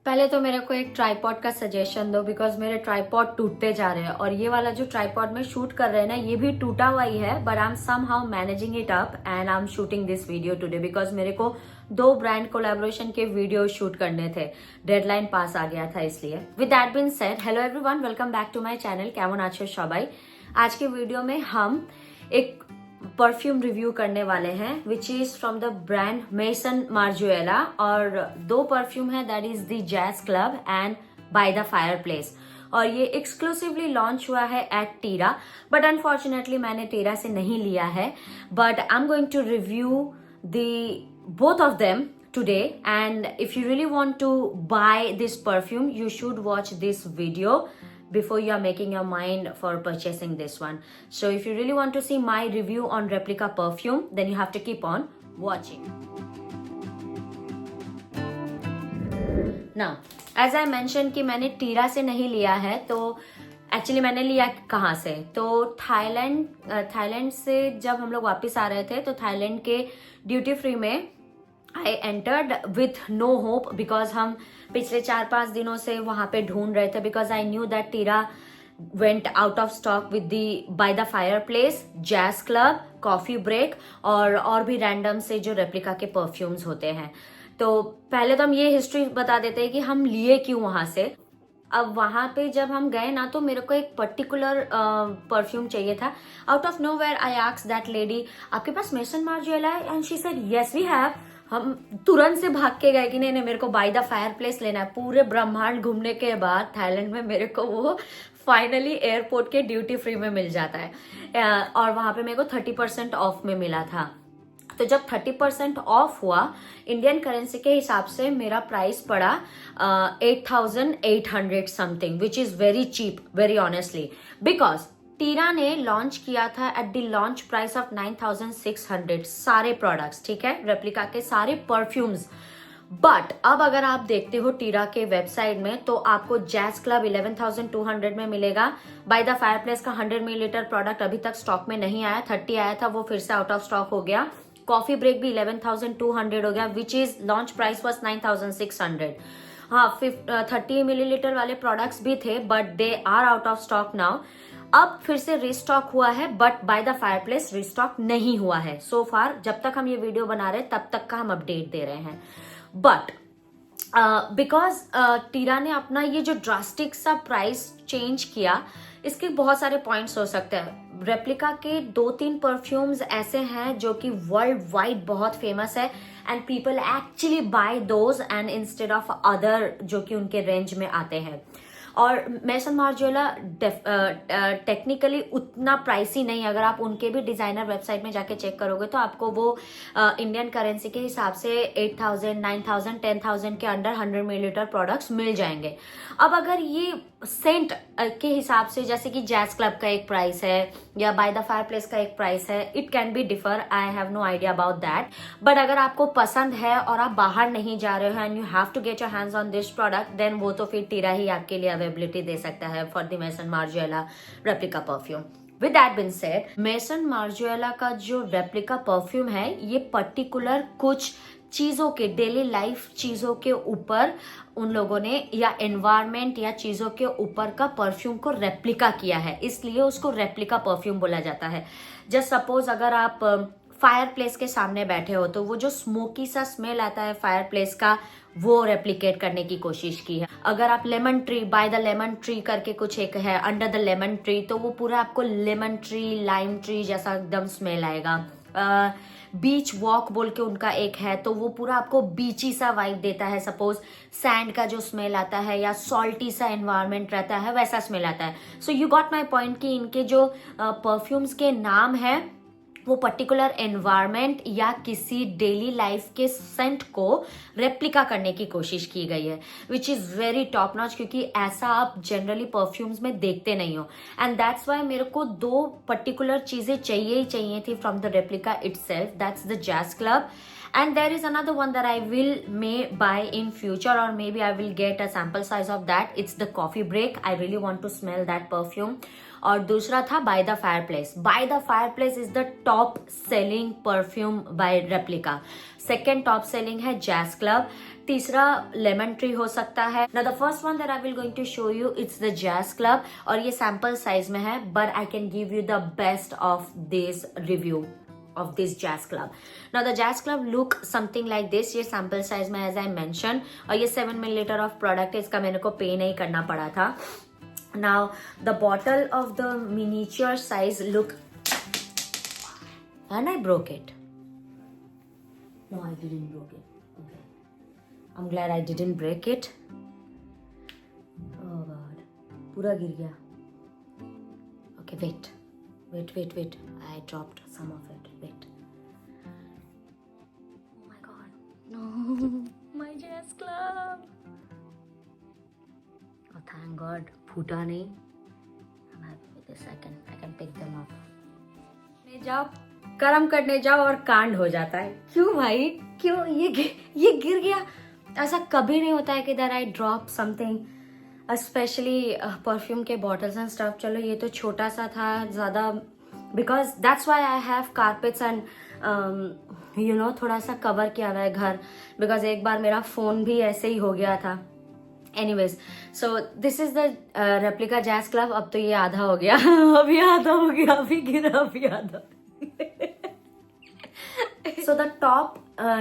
पहले तो मेरे को एक ट्राइपॉड का सजेशन दो बिकॉज मेरे ट्राइपॉड टूटते जा रहे हैं और ये वाला जो ट्राइपॉड में शूट कर रहे हैं ना ये भी टूटा हुआ ही है but I am somehow managing it up and I am shooting this video today because मेरे को 2 ब्रांड कोलैबोरेशन के वीडियो शूट करने थे। डेडलाइन पास आ गया था इसलिए। With that been said, hello everyone, welcome back to my channel. केमन आछो सबाई। आज के वीडियो में हम एक परफ्यूम रिव्यू करने वाले हैं which is from the brand Maison Margiela और 2 परफ्यूम है that is the jazz club and by the fireplace और ये एक्सक्लूसिवली लॉन्च हुआ है एट टीरा बट अनफॉर्चुनेटली मैंने टीरा से नहीं लिया है but I am going to review the both of them today and if you really want to buy this perfume you should watch this video before you are making your mind for purchasing this one. So if you really want to see my review on replica perfume then you have to keep on watching. Now as I mentioned कि मैंने टीरा से नहीं लिया है तो actually मैंने लिया कहाँ से, तो थाईलैंड से जब हम लोग वापस आ रहे थे तो थाईलैंड के ड्यूटी फ्री में I entered with no hope because हम पिछले 4-5 दिनों से वहां पे ढूंढ रहे थे because I knew that Tira went out of stock with the by the fireplace, jazz club, coffee break और भी रैंडम से जो रेप्लिका के परफ्यूम्स होते हैं। तो पहले तो हम ये हिस्ट्री बता देते हैं कि हम लिए क्यों वहां से। अब वहां पे जब हम गए ना तो मेरे को एक पर्टिकुलर परफ्यूम चाहिए था। Out of nowhere I asked that lady, आपके पास मेसन मार्जुएला है? And she said yes we have. हम तुरंत से भाग के गए कि नहीं नहीं मेरे को बाय द फायर प्लेस लेना है। पूरे ब्रह्मांड घूमने के बाद थाईलैंड में मेरे को वो फाइनली एयरपोर्ट के ड्यूटी फ्री में मिल जाता है और वहां पे मेरे को 30% ऑफ में मिला था। तो जब 30% ऑफ हुआ इंडियन करेंसी के हिसाब से मेरा प्राइस पड़ा 8,800 something which is very cheap, very honestly, because Tira ने लॉन्च किया था at the launch price of 9,600 सारे प्रोडक्ट्स, ठीक है, रेप्लिका के सारे परफ्यूम्स। बट अब अगर आप देखते हो टीरा के वेबसाइट में तो आपको जैज क्लब 11,200 में मिलेगा। बाय द फायरप्लेस का 100 मिलीलीटर प्रोडक्ट अभी तक स्टॉक में नहीं आया, 30 आया था वो फिर से आउट ऑफ स्टॉक हो गया। कॉफी ब्रेक भी 11,200 हो गया which is launch price was 9,600। हाँ 30 मिलीलीटर वाले प्रोडक्ट्स भी थे but they are out of stock now. अब फिर से रिस्टॉक हुआ है but by the fireplace restock नहीं हुआ है सो फार। जब तक हम ये वीडियो बना रहे हैं तब तक का हम अपडेट दे रहे हैं बट बिकॉज टीरा ने अपना ये जो ड्रास्टिक सा प्राइस चेंज किया इसके बहुत सारे पॉइंट्स हो सकते हैं। रेप्लिका के 2-3 परफ्यूम्स ऐसे हैं जो कि वर्ल्ड वाइड बहुत फेमस है and people actually buy those and instead of other जो कि उनके रेंज में आते हैं। और मेसन मार्जुएला टेक्निकली उतना प्राइसी नहीं, अगर आप उनके भी डिजाइनर वेबसाइट में जाके चेक करोगे तो आपको वो इंडियन करेंसी के हिसाब से 8,000, 9,000, 10,000 के अंडर 100 मिलीलीटर प्रोडक्ट्स मिल जाएंगे। अब अगर ये सेंट के हिसाब से जैसे कि जैज क्लब का एक प्राइस है या बाय द फायर प्लेस का एक प्राइस है, it can be differ, I have no idea about that. But अगर आपको पसंद है और आप बाहर नहीं जा रहे हो and you have to get your hands on this product then वो तो फिर टीरा ही आपके लिए अवेलेबिलिटी दे सकता है for the Maison Margiela replica perfume. With that been said, Maison Margiela का जो रेप्लिका परफ्यूम है ये पर्टिकुलर कुछ चीजों के, डेली लाइफ चीजों के ऊपर उन लोगों ने या एनवायरमेंट या चीजों के ऊपर का परफ्यूम को रेप्लिका किया है, इसलिए उसको रेप्लिका परफ्यूम बोला जाता है। जस्ट सपोज अगर आप फायर प्लेस के सामने बैठे हो तो वो जो स्मोकी सा स्मेल आता है फायर प्लेस का वो रेप्लिकेट करने की कोशिश की है। अगर आप lemon tree, by the lemon tree करके कुछ एक है, अंडर द लेमन ट्री, तो वो पूरा आपको लेमन ट्री, लाइम ट्री जैसा एकदम स्मेल आएगा। बीच वॉक बोल के उनका एक है तो वो पूरा आपको बीची सा वाइब देता है। सपोज सैंड का जो स्मेल आता है या सॉल्टी सा एनवायरनमेंट रहता है वैसा स्मेल आता है। So you got my point कि इनके जो परफ्यूम्स के नाम है वो पर्टिकुलर एनवायरनमेंट या किसी डेली लाइफ के सेंट को रेप्लिका करने की कोशिश की गई है विच इज वेरी टॉप नॉच, क्योंकि ऐसा आप जनरली परफ्यूम्स में देखते नहीं हो। एंड दैट्स वाई मेरे को 2 पर्टिकुलर चीजें चाहिए ही चाहिए थी from the replica itself, that's the jazz club and there is another one that I will may buy in future or maybe I will get a sample size of that. It's the coffee break. I really want to smell that perfume. और दूसरा था by the fireplace. By the fireplace is the top selling perfume by replica. Second top selling है jazz club. तीसरा lemon tree हो सकता है. Now the first one that I will going to show you, it's the Jazz Club और ये sample size में है, but I can give you the best of this review of this Jazz Club. Now the Jazz Club look something like this. ये sample size में as I mentioned और ये 7 ml of product है, इसका मेरे को पे नहीं करना पड़ा था. Now the bottle of the miniature size look, and I broke it. No, I didn't broke it. Okay. I'm glad I didn't break it. Oh God, पूरा गिर गया. Okay, wait. I dropped some of it. Wait. Oh my God. No, my Jazz Club. Oh, thank God. फूटा नहीं. I'm happy with this. I can pick them up. जाओ कर्म करने जाओ और कांड हो जाता है. क्यों भाई, क्यों ये गिर गया? ऐसा कभी नहीं होता है कि that I drop something, specially perfume के बॉटल्स एंड स्टफ. चलो ये तो छोटा सा था ज्यादा, because that's why I have carpets and you know थोड़ा सा कवर किया हुआ है घर, बिकॉज एक बार मेरा फोन भी ऐसे ही हो गया था. Anyways, so this is the replica jazz club. अब तो ये आधा हो गया, अभी आधा हो गया, अभी गिरा, अभी आधा. So the top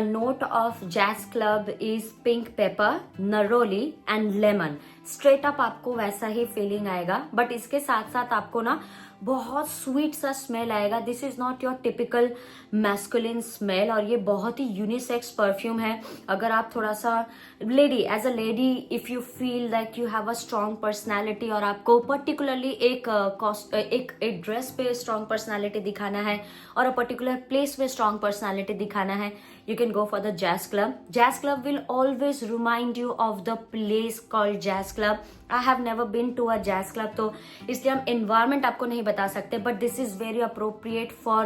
note of Jazz Club is pink pepper, neroli and lemon. Straight up आपको वैसा ही फीलिंग आएगा, बट इसके साथ साथ आपको ना बहुत स्वीट सा स्मेल आएगा. This is not your typical masculine smell और ये बहुत ही यूनिसेक्स परफ्यूम है. अगर आप थोड़ा सा lady, as a lady, if you feel that you have a strong personality और आपको पर्टिकुलरली एक ड्रेस पे स्ट्रॉन्ग पर्सनैलिटी दिखाना है और अ पर्टिकुलर प्लेस पे स्ट्रॉन्ग पर्सनैलिटी दिखाना है, you can go for the Jazz Club. Jazz Club will always remind you of the place called Jazz Club. I have never been to a Jazz Club, तो इसलिए हम environment आपको नहीं बता सकते, but this is very appropriate for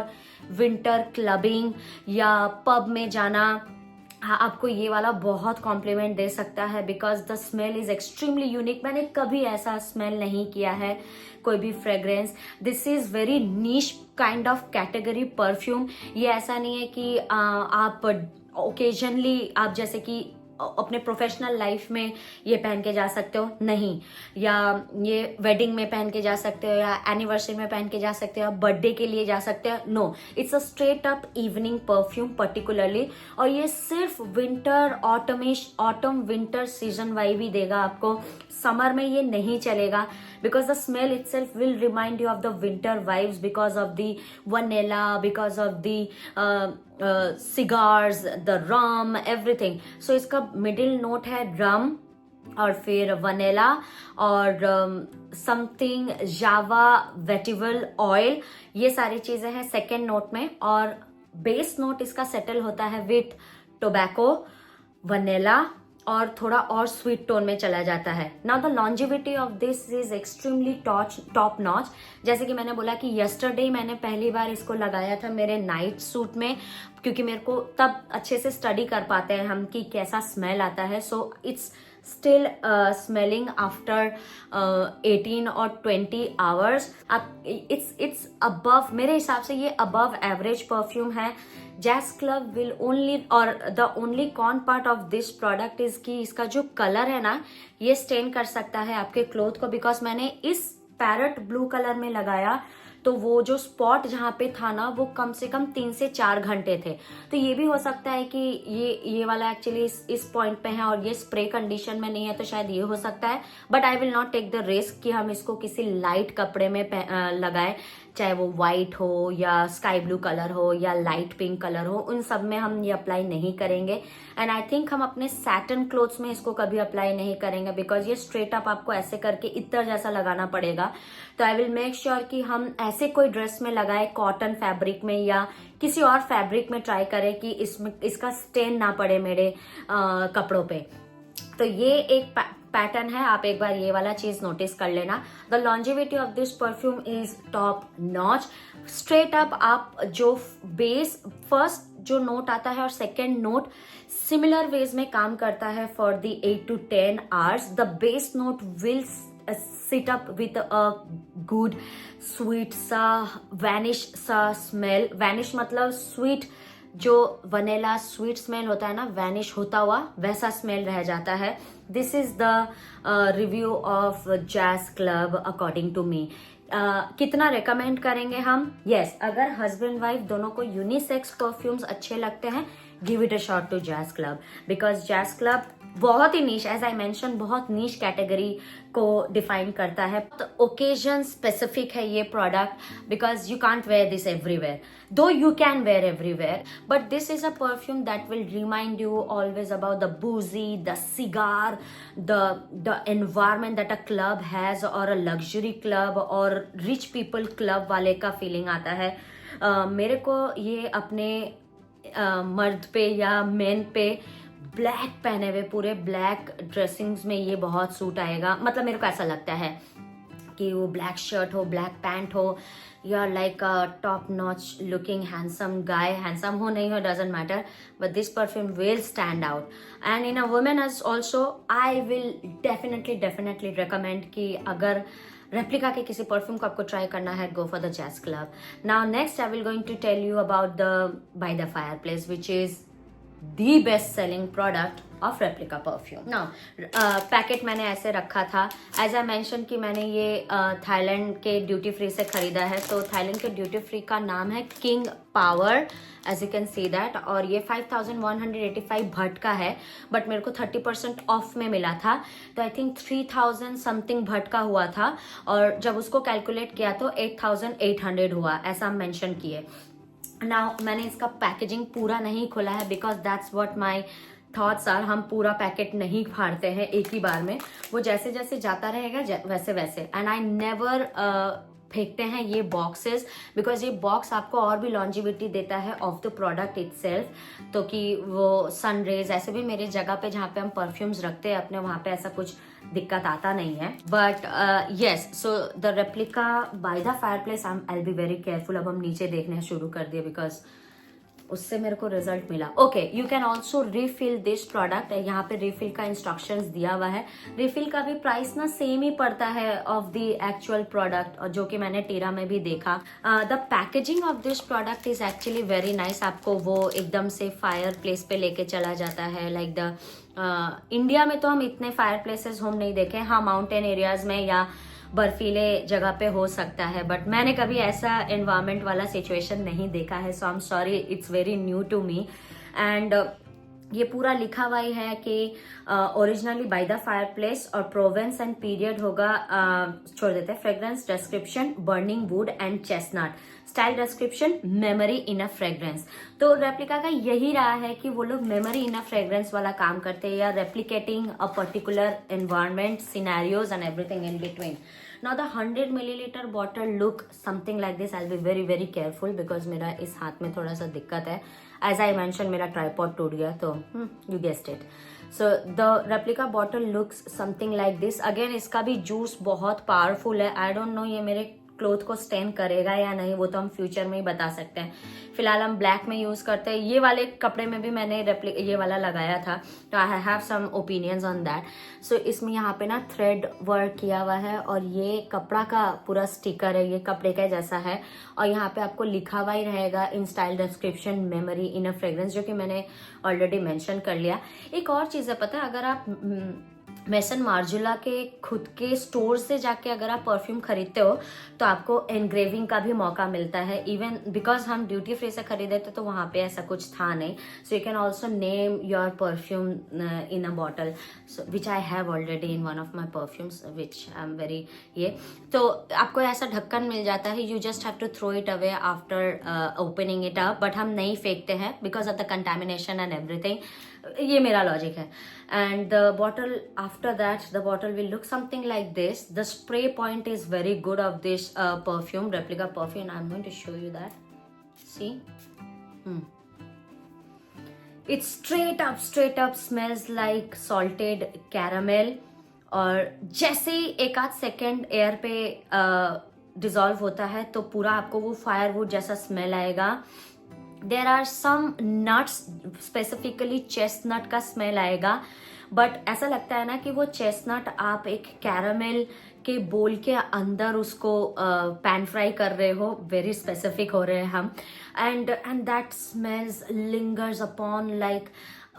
winter clubbing या pub में जाना. हाँ, आपको ये वाला बहुत कॉम्प्लीमेंट दे सकता है because the smell is extremely unique. मैंने कभी ऐसा स्मेल नहीं किया है कोई भी fragrance. This is very niche kind of category perfume. ये ऐसा नहीं है कि आप ओकेजनली आप जैसे कि अपने प्रोफेशनल लाइफ में ये पहन के जा सकते हो, नहीं, या ये वेडिंग में पहन के जा सकते हो, या एनिवर्सरी में पहन के जा सकते हो, या बर्थडे के लिए जा सकते हो. No, it's a straight up evening perfume particularly. और ये सिर्फ winter autumn winter season vibe ही देगा आपको. समर में ये नहीं चलेगा because the smell itself will remind you of the winter vibes because of the vanilla, because of the cigars, the rum, everything. So इसका मिडिल नोट है rum और फिर वनीला और समथिंग जावा वेटिवल ऑयल. ये सारी चीजें हैं सेकेंड नोट में. और बेस नोट इसका सेटल होता है विथ टोबैको, वनीला और थोड़ा और स्वीट टोन में चला जाता है. Now the longevity of this is extremely top notch. जैसे कि मैंने बोला कि यस्टरडे मैंने पहली बार इसको लगाया था मेरे नाइट सूट में, क्योंकि मेरे को तब अच्छे से स्टडी कर पाते हैं हम कि कैसा स्मेल आता है. So it's still smelling after 18 और 20 आवर्स. इट्स अबव, मेरे हिसाब से ये अबव एवरेज परफ्यूम है. Jazz Club will only, और the only con part of this product is कि इसका जो कलर है ना, ये स्टेन कर सकता है आपके क्लोथ को. बिकॉज मैंने इस पैरट ब्लू कलर में लगाया तो वो जो स्पॉट जहाँ पे था ना वो कम से कम 3 से 4 घंटे थे. तो ये भी हो सकता है कि ये वाला एक्चुअली इस पॉइंट पे है और ये स्प्रे कंडीशन में नहीं है, तो शायद ये हो सकता है. But I will not take the risk कि हम इसको किसी लाइट कपड़े में लगाए, चाहे वो व्हाइट हो या स्काई ब्लू कलर हो या लाइट पिंक कलर हो. उन सब में हम ये अप्लाई नहीं करेंगे. एंड आई थिंक हम अपने सैटन क्लोथ्स में इसको कभी अप्लाई नहीं करेंगे बिकॉज ये स्ट्रेट अप आपको ऐसे करके इत्र जैसा लगाना पड़ेगा. तो आई विल मेक श्योर कि हम ऐसे कोई ड्रेस में लगाए, कॉटन फैब्रिक में या किसी और फैब्रिक में ट्राई करें कि इसका स्टेन ना पड़े मेरे कपड़ों पे. तो ये एक पैटर्न है, आप एक बार ये वाला चीज नोटिस कर लेना. The longevity of this perfume is top notch. Straight up आप जो बेस फर्स्ट जो नोट आता है और सेकेंड नोट सिमिलर वेज में काम करता है for the 8 to 10 hours. The base note will sit up with a good sweet सा वैनिश सा स्मेल. वैनिश मतलब स्वीट जो वनीला स्वीट स्मेल होता है ना, वैनिश होता हुआ वैसा स्मेल रह जाता है. This is the review of jazz club according to me. कितना रिकमेंड करेंगे हम? यस, अगर हस्बैंड वाइफ दोनों को यूनिसेक्स परफ्यूम्स अच्छे लगते हैं, give it a shot to jazz club, because jazz club बहुत ही नीश, एज आई मेंशन, बहुत नीश कैटेगरी को डिफाइन करता है. तो ओकेजन स्पेसिफिक है ये product, because you can't wear this everywhere, though you can wear everywhere, but this is a perfume that will remind you always about the boozy, the cigar, the environment that a club has, or a luxury club or rich people club वाले का feeling आता है. मेरे को ये अपने मर्द पे या मेन पे ब्लैक पहने हुए पूरे ब्लैक ड्रेसिंग्स में ये बहुत सूट आएगा. मतलब मेरे को ऐसा लगता है कि वो ब्लैक शर्ट हो, ब्लैक पैंट हो, you are like a top notch looking handsome guy, handsome हो नहीं हो doesn't matter, but this perfume will stand out. And in a woman as also I will definitely recommend कि अगर replica के किसी perfume को आपको ट्राई करना है, go for the Jazz Club. Now next I will going to tell you about the By the Fireplace, which is the best selling product of replica perfume. Now packet मैंने ऐसे रखा था. As I mention कि मैंने ये Thailand के duty free से खरीदा है. तो थाईलैंड के ड्यूटी फ्री का नाम है king power, as you can see that. और ये 5185 भट का है, बट मेरे को 30% ऑफ में मिला था. तो आई थिंक 3000 समथिंग भट का हुआ था, और जब उसको कैलकुलेट किया तो 8800 हुआ, ऐसा मेंशन किए. नाउ मैंने इसका पैकेजिंग पूरा नहीं खोला है, because that's what my thoughts are. हम पूरा पैकेट नहीं फाड़ते हैं एक ही बार में, वो जैसे जैसे जाता रहेगा वैसे वैसे. एंड आई नेवर फेंकते हैं ये बॉक्सेस, बिकॉज ये बॉक्स आपको और भी लॉन्जिविटी देता है ऑफ द प्रोडक्ट इटसेल्फ. तो कि वो सन रेज, ऐसे भी मेरी जगह पे जहाँ पे हम परफ्यूम्स रखते हैं अपने, वहाँ पे ऐसा कुछ दिक्कत आता नहीं है. But yes, so the replica by the fireplace I will be very careful. अब हम नीचे देखने शुरू कर दिए, बिकॉज उससे मेरे को रिजल्ट मिला. Okay, you can also refill this product. यहाँ पे रिफिल का इंस्ट्रक्शंस दिया हुआ है. रिफिल का भी प्राइस ना सेम ही पड़ता है ऑफ द एक्चुअल प्रोडक्ट, और जो कि मैंने टीरा में भी देखा. The packaging of this product is actually very nice. आपको वो एकदम से फायर प्लेस पे लेके चला जाता है. लाइक द इंडिया में तो हम इतने फायर प्लेसेस हम नहीं देखे. हाँ, माउंटेन एरियाज में या बर्फीले जगह पे हो सकता है, बट मैंने कभी ऐसा एनवायरमेंट वाला सिचुएशन नहीं देखा है. So I am sorry, it's very new to me. And ये पूरा लिखा हुआ ही है कि ओरिजिनली बाय द फायरप्लेस, और प्रोवेंस एंड पीरियड होगा, छोड़ देते हैं. Fragrance description burning wood and chestnut. Style description memory in a fragrance. तो रेप्लिका का यही रहा है कि वो लोग मेमोरी इन अ फ्रेग्रेंस वाला काम करते हैं, या replicating a particular environment, scenarios and everything in between. Now the 100 milliliter bottle look something like this. I'll be very careful because मेरा इस हाथ में थोड़ा सा दिक्कत है. As I mentioned, मेरा tripod टूट गया, तो you guessed it. So the replica bottle looks something like this. Again, इसका भी जूस बहुत पावरफुल है. I don't know ये मेरे क्लोथ को स्टेन करेगा या नहीं, वो तो हम फ्यूचर में ही बता सकते हैं. फिलहाल हम ब्लैक में यूज करते हैं. ये वाले कपड़े में भी मैंने ये वाला लगाया था, तो I have some opinions on that. So इसमें यहाँ पे ना थ्रेड वर्क किया हुआ है, और ये कपड़ा का पूरा स्टिकर है, ये कपड़े का जैसा है. और यहाँ पे आपको लिखा हुआ ही रहेगा in style description memory in a fragrance, जो कि मैंने ऑलरेडी मेंशन कर लिया. एक और चीज है, पता है, अगर आप मेसन मार्जुला के खुद के स्टोर से जाके अगर आप परफ्यूम खरीदते हो तो आपको एनग्रेविंग का भी मौका मिलता है. इवन बिकॉज हम ड्यूटी फ्री से खरीदे थे तो वहाँ पे ऐसा कुछ था नहीं. So you can also name your perfume in a bottle, which I have already in one of my perfumes, which I am very ये. तो आपको ऐसा ढक्कन मिल जाता है. You just have to throw it away after opening it up, but हम नहीं फेंकते हैं because of the contamination and everything. ये मेरा लॉजिक है. And the bottle, after that, the bottle will look something like this. The spray point is very good of this perfume, replica perfume. I'm going to show you that. See? It's straight up smells like salted caramel. और जैसे ही एक आध second air पे dissolve होता है तो पूरा आपको वो फायरवुड जैसा स्मेल आएगा. There are some nuts, specifically chestnut का स्मेल आएगा, बट ऐसा लगता है ना कि वो चेस्टनट आप एक कैरामेल के बोल के अंदर उसको पैन फ्राई कर रहे हो, वेरी स्पेसिफिक हो रहे हैं हम, and that smells lingers upon like,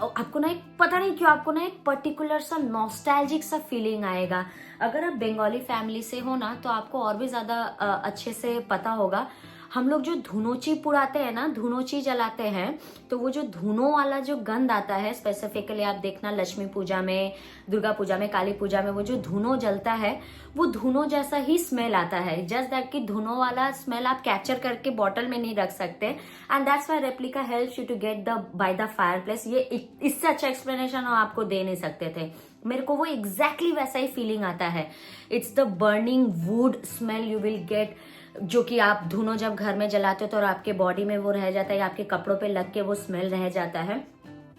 आपको ना एक पता नहीं क्यों आपको ना एक पर्टिकुलर सा नॉस्टैल्जिक सा फीलिंग आएगा। अगर आप बंगाली फैमिली से हो ना तो आपको और भी ज्यादा अच्छे से पता होगा। हम लोग जो धुनोची पुड़ाते हैं ना, धुनोची जलाते हैं, तो वो जो धुनों वाला जो गंध आता है, स्पेसिफिकली आप देखना लक्ष्मी पूजा में, दुर्गा पूजा में, काली पूजा में वो जो धुनों जलता है वो धुनों जैसा ही स्मेल आता है। जस्ट दैट कि धुनों वाला स्मेल आप कैप्चर करके बॉटल में नहीं रख सकते, and that's why replica helps you to get the by the fireplace. ये इससे अच्छा एक्सप्लेनेशन हम आपको दे नहीं सकते थे। मेरे को वो एग्जैक्टली वैसा ही फीलिंग आता है। It's the burning would smell you will get, जो कि आप धुनो जब घर में जलाते हो तो और आपके बॉडी में वो रह जाता है या आपके कपड़ों पे लग के वो स्मेल रह जाता है।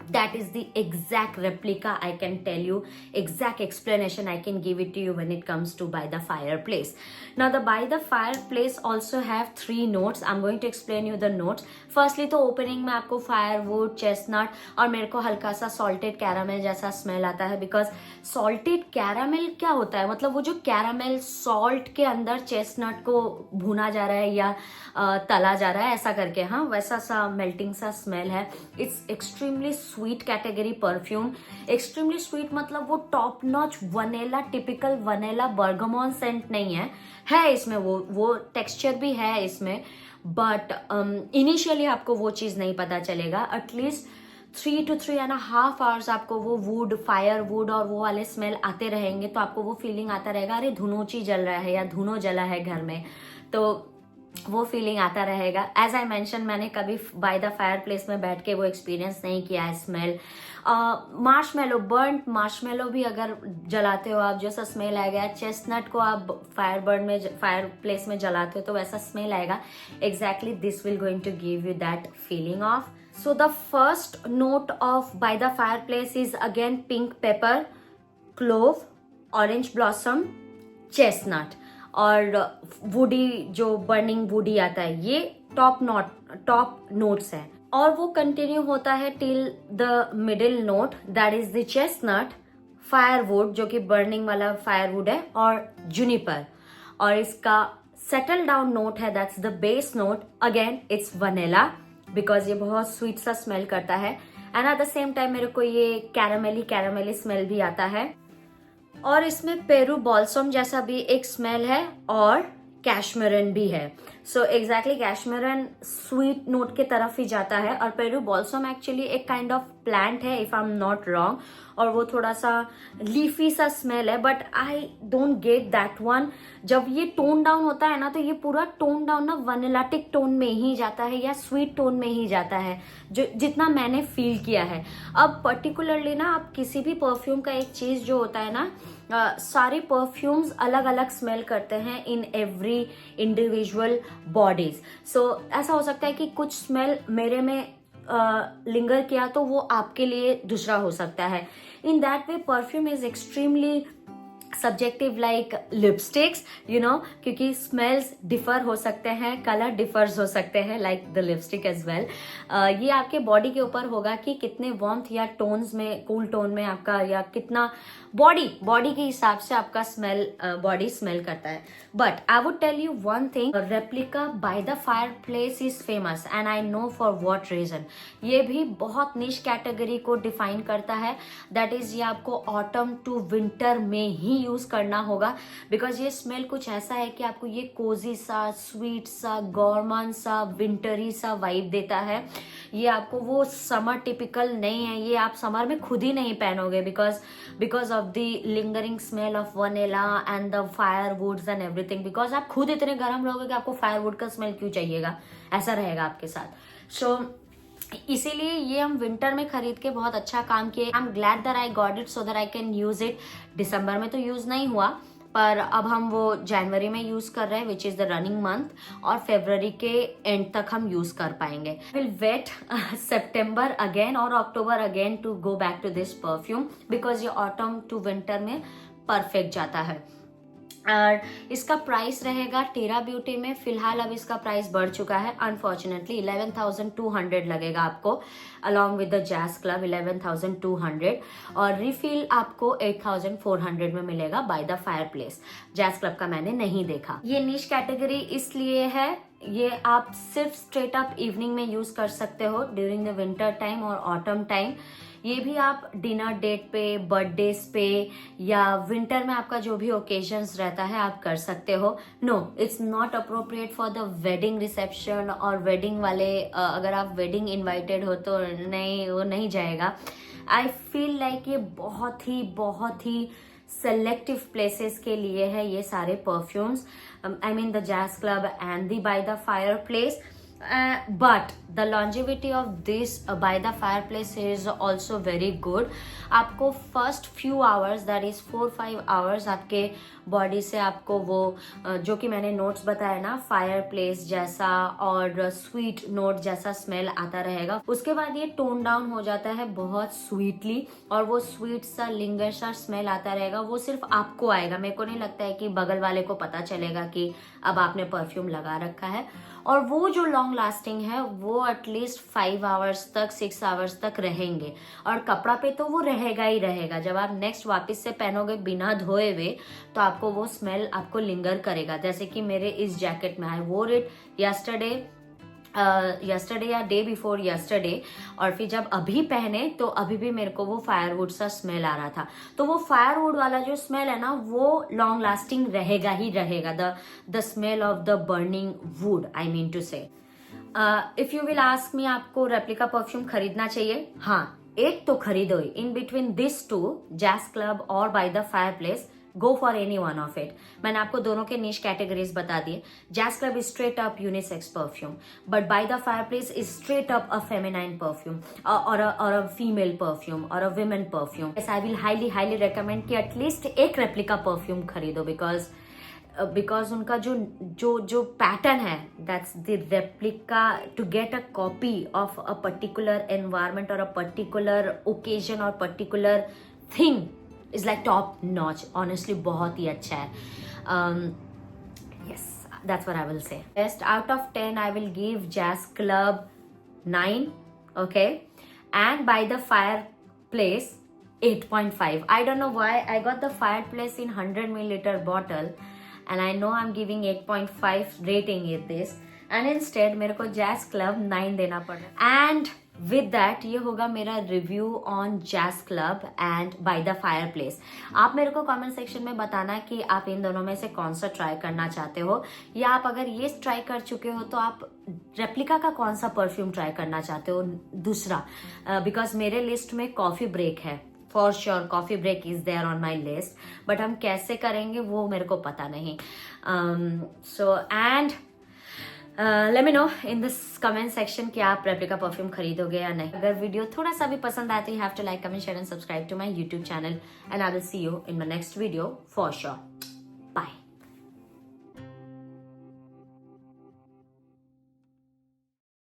That is the exact replica. I can tell you exact explanation I can give it to you when it comes to by the fireplace. Now the by the fireplace also have 3 notes. I'm going to explain you the notes. Firstly तो opening में आपको firewood, chestnut और मेरे को हल्का सा salted caramel जैसा smell आता है, because salted caramel क्या होता है, मतलब वो जो caramel salt के अंदर chestnut को भुना जा रहा है या तला जा रहा है ऐसा करके, हाँ वैसा सा melting सा smell है। It's extremely sweet category perfume. Extremely sweet मतलब वो top notch vanilla, typical vanilla bergamot scent नहीं है इसमें वो टेक्सचर भी है इसमें, बट इनिशियली आपको वो चीज नहीं पता चलेगा। एटलीस्ट 3 to 3.5 hours आपको वो वुड, फायर वुड और वो वाले स्मेल आते रहेंगे, तो आपको वो फीलिंग आता रहेगा अरे धुनोची जल रहा है या धुनो जला है घर में, तो वो फीलिंग आता रहेगा। एज आई मेंशन, मैंने कभी बाय द फायर प्लेस में बैठ के वो एक्सपीरियंस नहीं किया है स्मेल। मार्शमेलो, बर्न्ड मार्शमेलो भी अगर जलाते हो आप, जैसा स्मेल आएगा, चेस्टनट को आप फायर प्लेस में जलाते हो तो वैसा स्मेल आएगा। Exactly this will going to give you that feeling of. So the first note of by the fireplace is again pink pepper, clove, orange blossom, chestnut और वुडी, जो बर्निंग वुडी आता है, ये टॉप नोट्स है। और वो continue होता है till the middle note, that is the chestnut, firewood जो कि बर्निंग वाला फायरवुड है, और जुनिपर। और इसका सेटल डाउन नोट है, that's the base note, again it's vanilla, because ये बहुत स्वीट सा स्मेल करता है, and at the same time मेरे को ये कैरामेली स्मेल भी आता है। और इसमें पेरू बॉल्सम जैसा भी एक स्मेल है और कैशमेरन भी है। सो एग्जैक्टली कैशमेरन स्वीट नोट के तरफ ही जाता है, और पेरू बॉल्सम एक्चुअली एक काइंड ऑफ प्लांट है if I am not wrong, और वो थोड़ा सा लीफी सा स्मेल है, but I don't get that one. जब ये टोन डाउन होता है ना तो ये पूरा टोन डाउन ना वनिलाटिक टोन में ही जाता है या स्वीट टोन में ही जाता है, जो जितना मैंने फील किया है। अब पर्टिकुलरली ना आप किसी भी परफ्यूम का एक चीज जो होता है ना, सारे परफ्यूम्स अलग अलग स्मेल करते हैं इन एवरी इंडिविजुअल बॉडीज। सो ऐसा हो सकता है कि कुछ स्मेल मेरे में लिंगर किया तो वो आपके लिए दूसरा हो सकता है। In that way perfume is extremely subjective like lipsticks, you know, क्योंकि स्मेल्स डिफर हो सकते हैं, कलर डिफर्स हो सकते हैं like the lipstick as well. ये आपके बॉडी के ऊपर होगा कि कितने वार्मथ या टोन्स में, कूल टोन में आपका, या कितना बॉडी के हिसाब से आपका बॉडी स्मेल करता है। But I would tell you one thing, replica by the fireplace is famous and I know for what reason. ये भी बहुत निश कैटेगरी को डिफाइन करता है, दैट इज ये आपको ऑटम टू विंटर में ही यूज करना होगा, बिकॉज ये स्मेल कुछ ऐसा है कि आपको ये कोजी सा, स्वीट सा, गॉर्मन सा, विंटरी सा वाइब देता है। ये आपको वो समर टिपिकल नहीं है, ये आप समर में खुद ही नहीं पहनोगे, because of the lingering smell of vanilla and the firewoods and everything, because आप खुद इतने गर्म रहोगे कि आपको फायरवुड का स्मेल क्यों चाहिएगा, ऐसा रहेगा आपके साथ। सो इसीलिए ये हम विंटर में खरीद के बहुत अच्छा काम किए। I am glad that I got it so that I can use it. दिसंबर में तो यूज नहीं हुआ, पर अब हम वो जनवरी में यूज कर रहे हैं, which is the running month, और फरवरी के एंड तक हम यूज कर पाएंगे। विल वेट सितंबर अगेन और अक्टूबर again to go back to this perfume, because ये ऑटम टू विंटर में परफेक्ट जाता है। और इसका प्राइस रहेगा टीरा ब्यूटी में फिलहाल अब इसका प्राइस बढ़ चुका है अनफॉर्चुनेटली 11,200 लगेगा आपको along with the jazz club 11,200 और रिफिल आपको 8,400 में मिलेगा bye the fireplace. Jazz club का मैंने नहीं देखा। ये निश कैटेगरी इसलिए है, ये आप सिर्फ स्ट्रेट अप इवनिंग में यूज कर सकते हो ड्यूरिंग द विंटर टाइम और ऑटम टाइम। ये भी आप डिनर डेट पे, बर्थडेज पे या विंटर में आपका जो भी ओकेजन्स रहता है आप कर सकते हो। No, it's not appropriate for the wedding reception और वेडिंग वाले अगर आप वेडिंग इनवाइटेड हो तो नहीं, वो नहीं जाएगा। आई फील लाइक ये बहुत ही सेलेक्टिव प्लेसेस के लिए है ये सारे perfumes, I mean the jazz club and the by the fire place. But the longevity of this by the fireplace is also very good. आपको first few hours, that is 4-5 hours आपके body से आपको वो जो कि मैंने notes बताया ना, फायर प्लेस जैसा और स्वीट नोट जैसा स्मेल आता रहेगा। उसके बाद ये टोन डाउन हो जाता है बहुत स्वीटली और वो स्वीट सा लिंगर सा स्मेल आता रहेगा। वो सिर्फ आपको आएगा, मेरे को नहीं लगता है कि बगल वाले को पता चलेगा कि अब आपने परफ्यूम लगा रखा है। और वो जो लॉन्ग लास्टिंग है वो एटलीस्ट 5 आवर्स तक 6 आवर्स तक रहेंगे और कपड़ा पे तो वो रहेगा ही रहेगा। जब आप नेक्स्ट वापस से पहनोगे बिना धोए हुए तो आपको वो स्मेल आपको लिंगर करेगा। जैसे कि मेरे इस जैकेट में, आई वोर इट यस्टरडे या डे बिफोर यस्टरडे और फिर जब अभी पहने तो अभी भी मेरे को वो फायरवुड सा स्मेल आ रहा था। तो वो फायरवुड वाला जो स्मेल है ना वो लॉन्ग लास्टिंग रहेगा ही रहेगा। The smell of the burning wood, I mean to say. If you will ask me आपको रेप्लिका परफ्यूम खरीदना चाहिए? हाँ, एक तो खरीदो ही। In between this two, jazz club और by the fireplace, go for any one of it. मैंने आपको दोनों के निश कैटेगरीज बता दिए। Jazz club is straight up unisex perfume, but by the fireplace is straight up a feminine perfume और a female perfume और a women perfume. I will highly recommend कि at least एक replica perfume खरीदो because उनका जो pattern है, that's the replica. To get a copy of a particular environment और a particular occasion और particular thing is like top notch, honestly बहुत ही अच्छा है। Yes, that's what I will say. Best out of 10 I will give Jazz Club 9, okay, and by the fireplace 8.5. I don't know why I got the fireplace in 100 milliliter bottle and I know I'm giving 8.5 rating in this and instead मेरे को Jazz Club 9 देना पड़ा। And with that ये होगा मेरा review on jazz club and by the fire place. आप मेरे को कमेंट सेक्शन में बताना कि आप इन दोनों में से कौन सा ट्राई करना चाहते हो, या आप अगर ये ट्राई कर चुके हो तो आप रेप्लिका का कौन सा परफ्यूम ट्राई करना चाहते हो दूसरा। बिकॉज मेरे लिस्ट में कॉफी ब्रेक है, for sure coffee break is there on my list, but हम कैसे करेंगे वो मेरे को पता नहीं। So and let me know in this comment section कि आप रेप्लिका परफ्यूम खरीदोगे या नहीं। अगर वीडियो थोड़ा सा भी पसंद आती है, have to like, comment, share and subscribe to my YouTube channel and I will see you in my next video for sure. Bye.